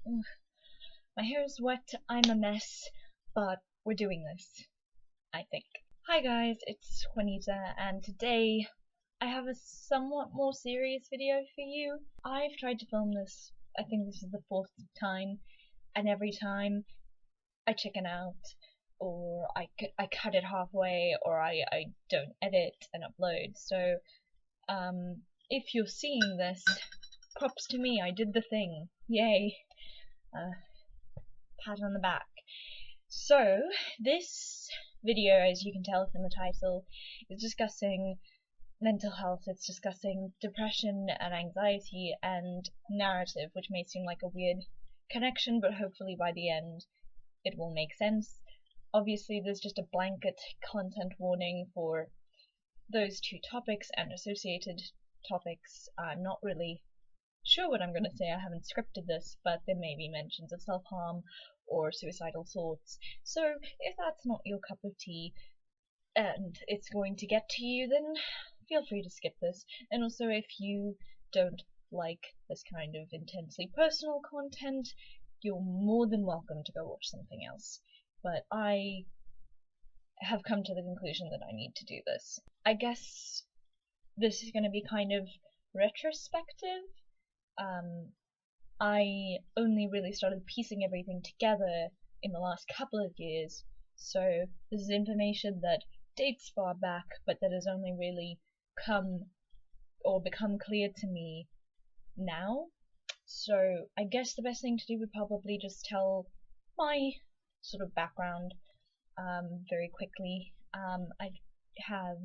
Ugh, my hair is wet, I'm a mess, but we're doing this, I think. Hi guys, it's Juanita, and today I have a somewhat more serious video for you. I've tried to film this, I think this is the fourth time, and every time I chicken out, or I cut it halfway, or I don't edit and upload. So, if you're seeing this, props to me, I did the thing. Yay. Uh, Pat on the back. So, this video, as you can tell from the title, is discussing mental health. It's discussing depression and anxiety and narrative, which may seem like a weird connection, but hopefully by the end it will make sense. Obviously, there's just a blanket content warning for those two topics and associated topics. I'm not really sure what I'm going to say. I haven't scripted this, but there may be mentions of self-harm or suicidal thoughts. So if that's not your cup of tea and it's going to get to you, then feel free to skip this. And also, if you don't like this kind of intensely personal content, you're more than welcome to go watch something else. But I have come to the conclusion that I need to do this. I guess this is going to be kind of retrospective. I only really started piecing everything together in the last couple of years, so this is information that dates far back, but that has only really come or become clear to me now. So I guess the best thing to do would probably just tell my sort of background very quickly. I have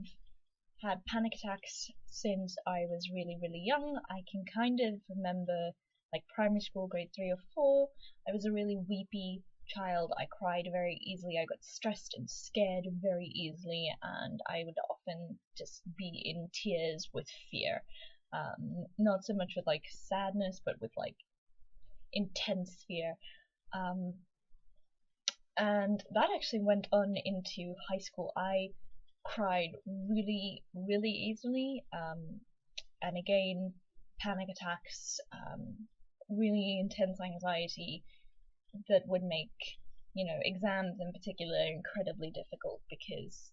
had panic attacks since I was really, really young. I can kind of remember like primary school, grade 3 or 4. I was a really weepy child. I cried very easily. I got stressed and scared very easily, and I would often just be in tears with fear. Not so much with like sadness, but with like intense fear. And that actually went on into high school. I cried really, really easily, and again, panic attacks, really intense anxiety that would make, exams in particular incredibly difficult because,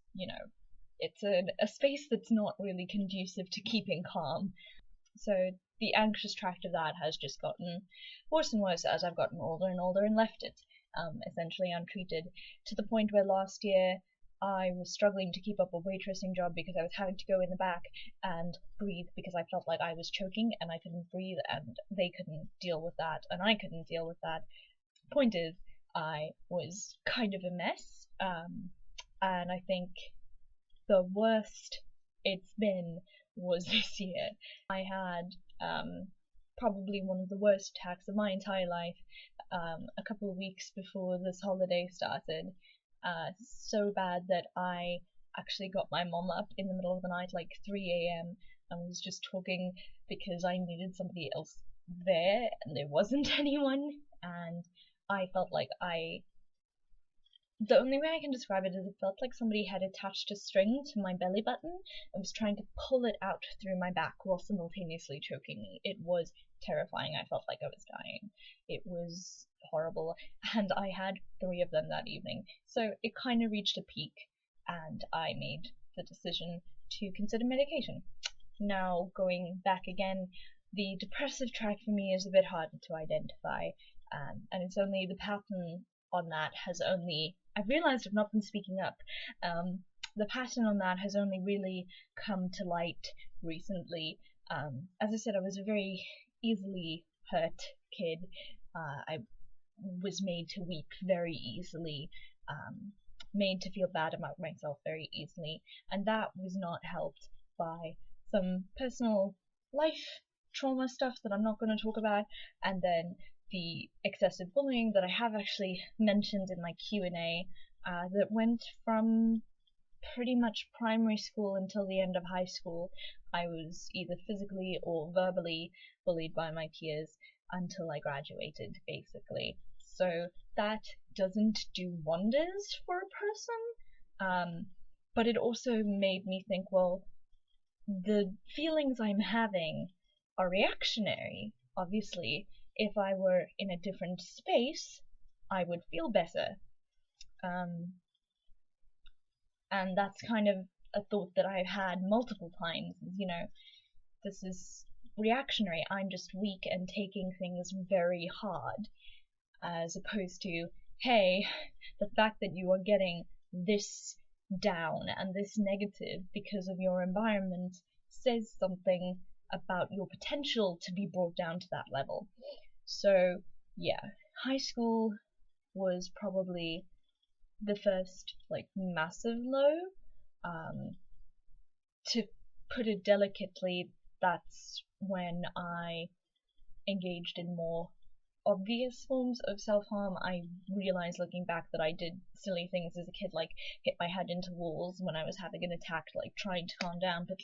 it's a space that's not really conducive to keeping calm. So the anxious tract of that has just gotten worse and worse as I've gotten older and older and left it, essentially untreated, to the point where last year I was struggling to keep up a waitressing job because I was having to go in the back and breathe because I felt like I was choking and I couldn't breathe, and they couldn't deal with that and I couldn't deal with that. Point is, I was kind of a mess, and I think the worst it's been was this year. I had probably one of the worst attacks of my entire life a couple of weeks before this holiday started. So bad that I actually got my mom up in the middle of the night, like 3 a.m., and was just talking because I needed somebody else there and there wasn't anyone, and I felt like the only way I can describe it is it felt like somebody had attached a string to my belly button and was trying to pull it out through my back while simultaneously choking me. It was terrifying. I felt like I was dying. It was horrible, and I had 3 of them that evening. So it kind of reached a peak, and I made the decision to consider medication. Now, going back again, the depressive track for me is a bit harder to identify, and it's only the pattern on that has only, I've realized I've not been speaking up. The pattern on that has only really come to light recently. As I said, I was a very easily hurt kid. I was made to weep very easily, made to feel bad about myself very easily, and that was not helped by some personal life trauma stuff that I'm not going to talk about, and then the excessive bullying that I have actually mentioned in my Q&A, that went from pretty much primary school until the end of high school. I was either physically or verbally bullied by my peers until I graduated, basically. So that doesn't do wonders for a person, but it also made me think, well, the feelings I'm having are reactionary, obviously. if I were in a different space, I would feel better. And that's kind of a thought that I've had multiple times. This is reactionary. I'm just weak and taking things very hard, as opposed to, hey, the fact that you are getting this down and this negative because of your environment says something about your potential to be brought down to that level. So yeah, high school was probably the first massive low. To put it delicately, that's when I engaged in more obvious forms of self-harm. I realized looking back that I did silly things as a kid, like hit my head into walls when I was having an attack, like trying to calm down, but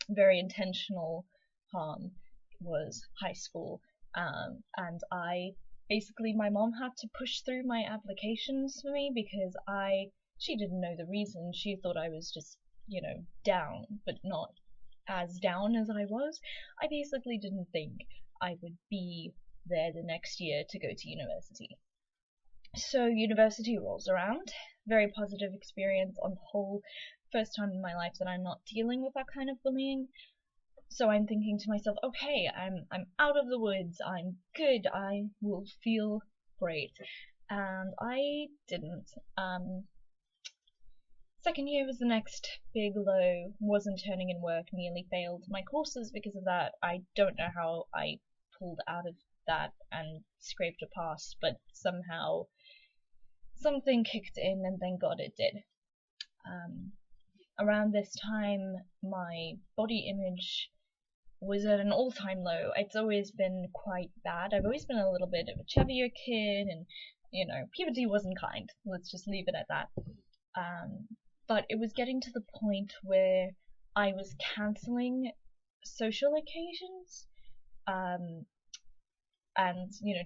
very intentional harm was high school. And my mom had to push through my applications for me because she didn't know the reason. She thought I was just, down, but not as down as I was. I basically didn't think I would be there the next year to go to university. So university rolls around. Very positive experience on the whole. First time in my life that I'm not dealing with that kind of bullying. So I'm thinking to myself, okay, I'm out of the woods, I'm good, I will feel great. And I didn't. Second year was the next big low, wasn't turning in work, nearly failed my courses because of that. I don't know how I pulled out of that and scraped a pass, but somehow something kicked in, and thank God it did. Around this time, my body image was at an all-time low. It's always been quite bad. I've always been a little bit of a chubbier kid, and puberty wasn't kind. Let's just leave it at that. But it was getting to the point where I was cancelling social occasions, and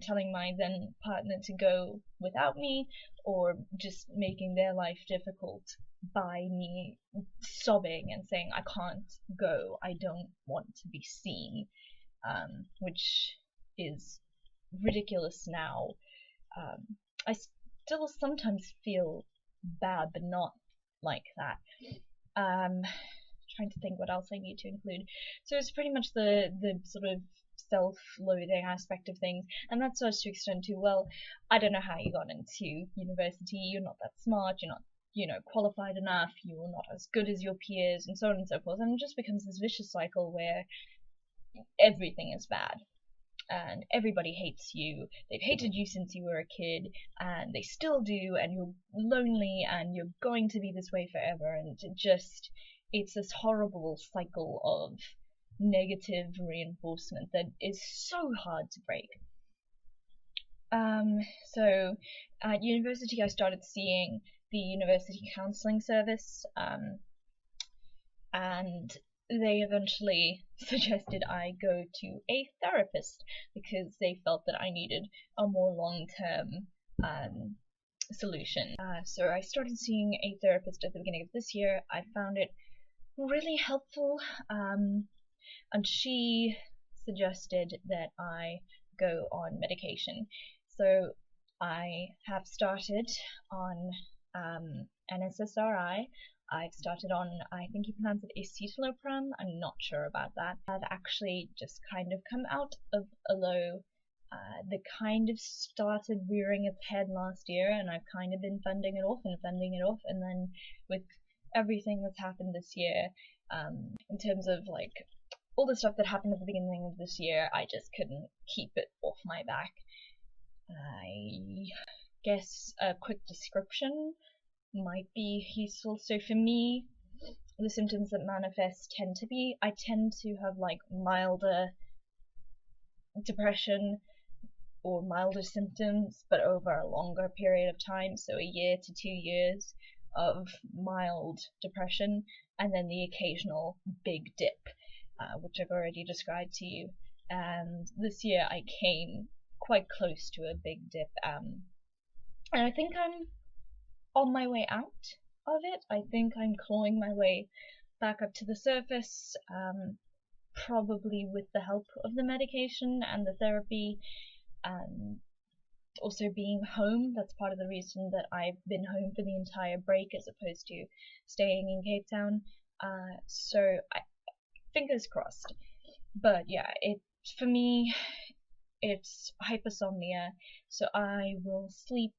telling my then partner to go without me, or just making their life difficult by me sobbing and saying, I can't go, I don't want to be seen, which is ridiculous now. I still sometimes feel bad, but not like that. Trying to think what else I need to include. So it's pretty much the sort of self-loathing aspect of things, and that starts to extend to, well, I don't know how you got into university, you're not that smart, you're not qualified enough, you're not as good as your peers, and so on and so forth, and it just becomes this vicious cycle where everything is bad and everybody hates you. They've hated you since you were a kid, and they still do, and you're lonely, and you're going to be this way forever, and it's this horrible cycle of negative reinforcement that is so hard to break. So at university I started seeing the university counselling service, and they eventually suggested I go to a therapist because they felt that I needed a more long-term solution. So I started seeing a therapist at the beginning of this year. I found it really helpful, and she suggested that I go on medication. So I have started on an SSRI. I've started on, I think you pronounce it escitalopram, I'm not sure about that. I've actually just kind of come out of a low that kind of started rearing its head last year, and I've kind of been fending it off, and then with everything that's happened this year, in terms of all the stuff that happened at the beginning of this year, I just couldn't keep it off my back. I guess a quick description might be useful. So for me, the symptoms that manifest I tend to have milder depression or milder symptoms, but over a longer period of time, so a year to 2 years of mild depression, and then the occasional big dip, which I've already described to you. And this year I came quite close to a big dip, and I think I'm on my way out of it. I think I'm clawing my way back up to the surface. probably with the help of the medication and the therapy, and also being home. That's part of the reason that I've been home for the entire break as opposed to staying in Cape Town. So fingers crossed. But yeah, for me, it's hypersomnia, so I will sleep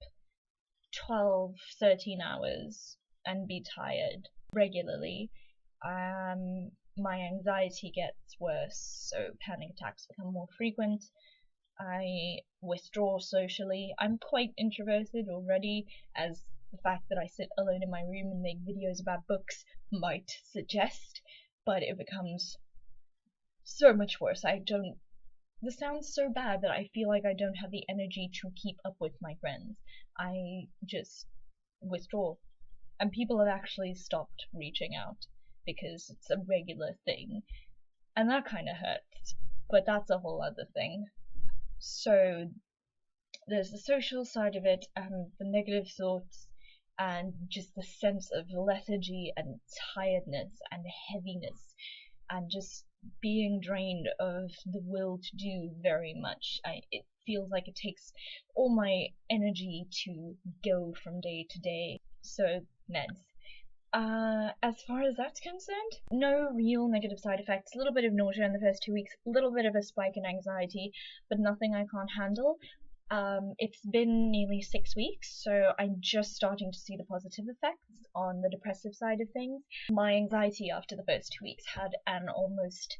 12, 13 hours and be tired regularly. My anxiety gets worse, so panic attacks become more frequent. I withdraw socially. I'm quite introverted already, as the fact that I sit alone in my room and make videos about books might suggest, but it becomes so much worse. This sounds so bad that I feel like I don't have the energy to keep up with my friends. I just withdraw. And people have actually stopped reaching out because it's a regular thing. And that kind of hurts. But that's a whole other thing. So there's the social side of it and the negative thoughts and just the sense of lethargy and tiredness and heaviness and just being drained of the will to do very much. It feels like it takes all my energy to go from day to day. So, meds. As far as that's concerned, no real negative side effects. A little bit of nausea in the first 2 weeks, a little bit of a spike in anxiety, but nothing I can't handle. It's been nearly 6 weeks, so I'm just starting to see the positive effects on the depressive side of things. My anxiety after the first 2 weeks had an almost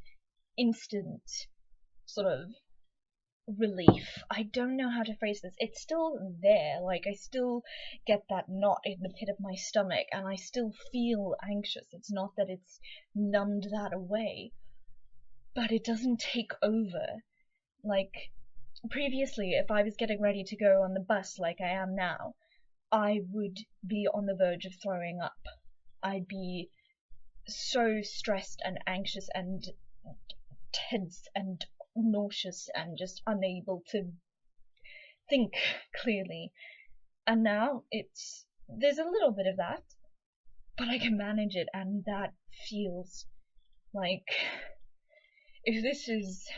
instant sort of relief. I don't know how to phrase this. It's still there, like I still get that knot in the pit of my stomach and I still feel anxious. It's not that it's numbed that away, but it doesn't take over. Like previously, if I was getting ready to go on the bus like I am now, I would be on the verge of throwing up. I'd be so stressed and anxious and tense and nauseous and just unable to think clearly. And now there's a little bit of that, but I can manage it, and that feels like, if this is,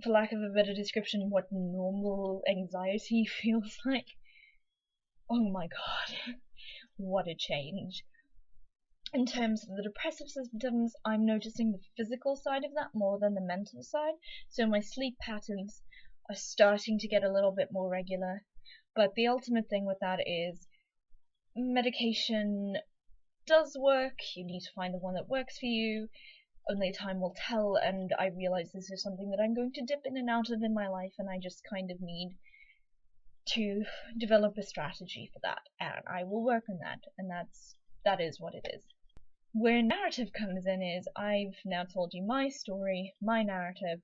for lack of a better description, what normal anxiety feels like, oh my god, what a change. In terms of the depressive symptoms, I'm noticing the physical side of that more than the mental side. So my sleep patterns are starting to get a little bit more regular. But the ultimate thing with that is medication does work. You need to find the one that works for you. Only time will tell, and I realize this is something that I'm going to dip in and out of in my life, and I just kind of need to develop a strategy for that, and I will work on that, and that is what it is. Where narrative comes in is I've now told you my story, my narrative,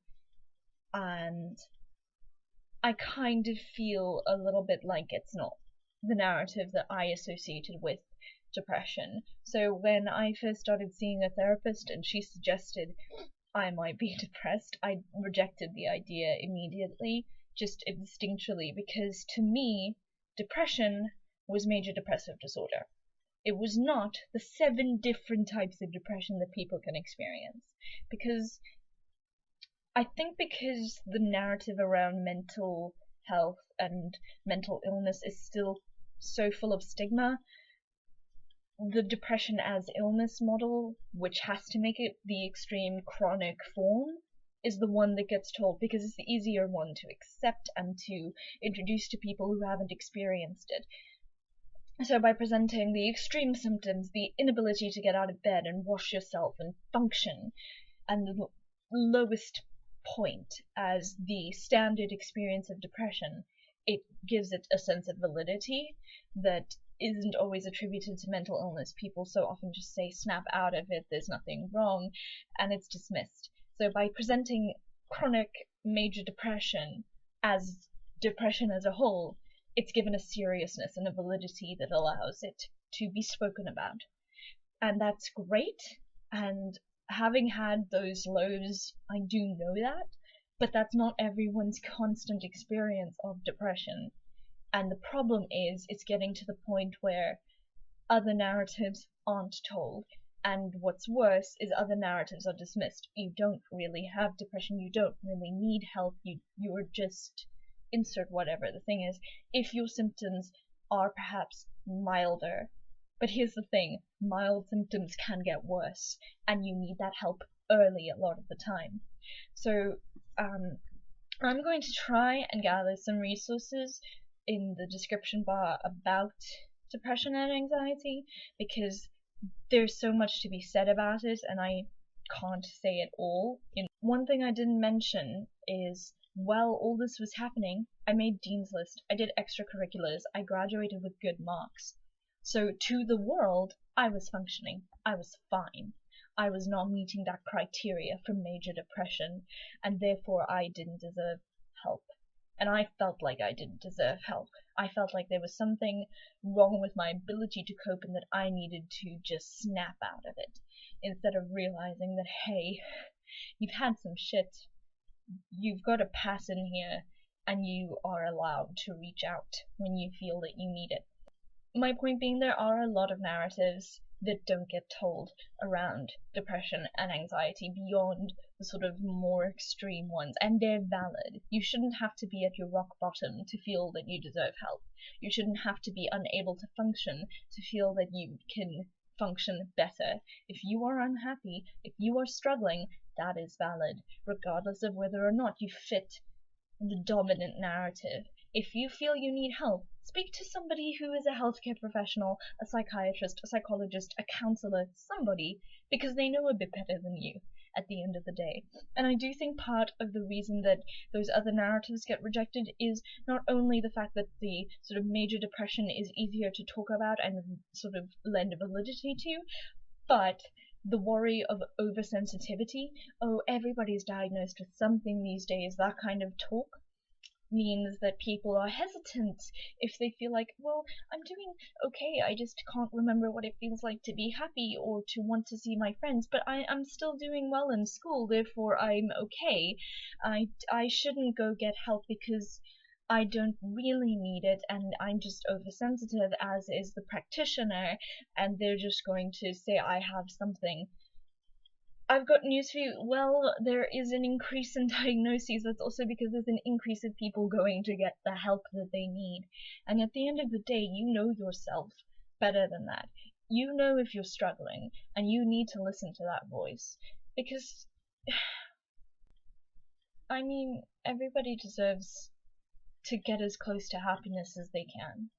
and I kind of feel a little bit like it's not the narrative that I associated with depression. So when I first started seeing a therapist and she suggested I might be depressed, I rejected the idea immediately, just instinctually, because to me, depression was major depressive disorder. It was not the 7 different types of depression that people can experience. Because the narrative around mental health and mental illness is still so full of stigma, the depression as illness model, which has to make it the extreme chronic form, is the one that gets told because it's the easier one to accept and to introduce to people who haven't experienced it. So by presenting the extreme symptoms, the inability to get out of bed and wash yourself and function, and the lowest point as the standard experience of depression, it gives it a sense of validity that isn't always attributed to mental illness. People so often just say, snap out of it, there's nothing wrong, and it's dismissed. So by presenting chronic major depression as depression as a whole, it's given a seriousness and a validity that allows it to be spoken about. And that's great, and having had those lows, I do know that, but that's not everyone's constant experience of depression. And the problem is, it's getting to the point where other narratives aren't told, And what's worse is other narratives are dismissed. You don't really have depression, you don't really need help, you're just insert whatever the thing is, if your symptoms are perhaps milder. But here's the thing, mild symptoms can get worse, and you need that help early a lot of the time. So I'm going to try and gather some resources in the description bar about depression and anxiety, because there's so much to be said about it and I can't say it all. One thing I didn't mention is, while all this was happening, I made Dean's List, I did extracurriculars, I graduated with good marks. So to the world, I was functioning, I was fine. I was not meeting that criteria for major depression, and therefore I didn't deserve help. And I felt like I didn't deserve help. I felt like there was something wrong with my ability to cope and that I needed to just snap out of it, instead of realizing that, hey, you've had some shit, you've got a pass in here, and you are allowed to reach out when you feel that you need it. My point being, there are a lot of narratives that don't get told around depression and anxiety beyond the sort of more extreme ones, and they're valid. You shouldn't have to be at your rock bottom to feel that you deserve help. You shouldn't have to be unable to function to feel that you can function better. If you are unhappy, if you are struggling, that is valid, regardless of whether or not you fit the dominant narrative. If you feel you need help, speak to somebody who is a healthcare professional, a psychiatrist, a psychologist, a counselor, somebody, because they know a bit better than you at the end of the day. And I do think part of the reason that those other narratives get rejected is not only the fact that the sort of major depression is easier to talk about and sort of lend validity to, but the worry of oversensitivity. Oh, everybody's diagnosed with something these days, that kind of talk means that people are hesitant if they feel like, well, I'm doing okay, I just can't remember what it feels like to be happy or to want to see my friends, but I'm still doing well in school, therefore I'm okay. I shouldn't go get help because I don't really need it, and I'm just oversensitive, as is the practitioner, and they're just going to say I have something. I've got news for you. Well, there is an increase in diagnoses. That's also because there's an increase of people going to get the help that they need. And at the end of the day, you know yourself better than that. You know if you're struggling, and you need to listen to that voice. Because, I mean, everybody deserves to get as close to happiness as they can.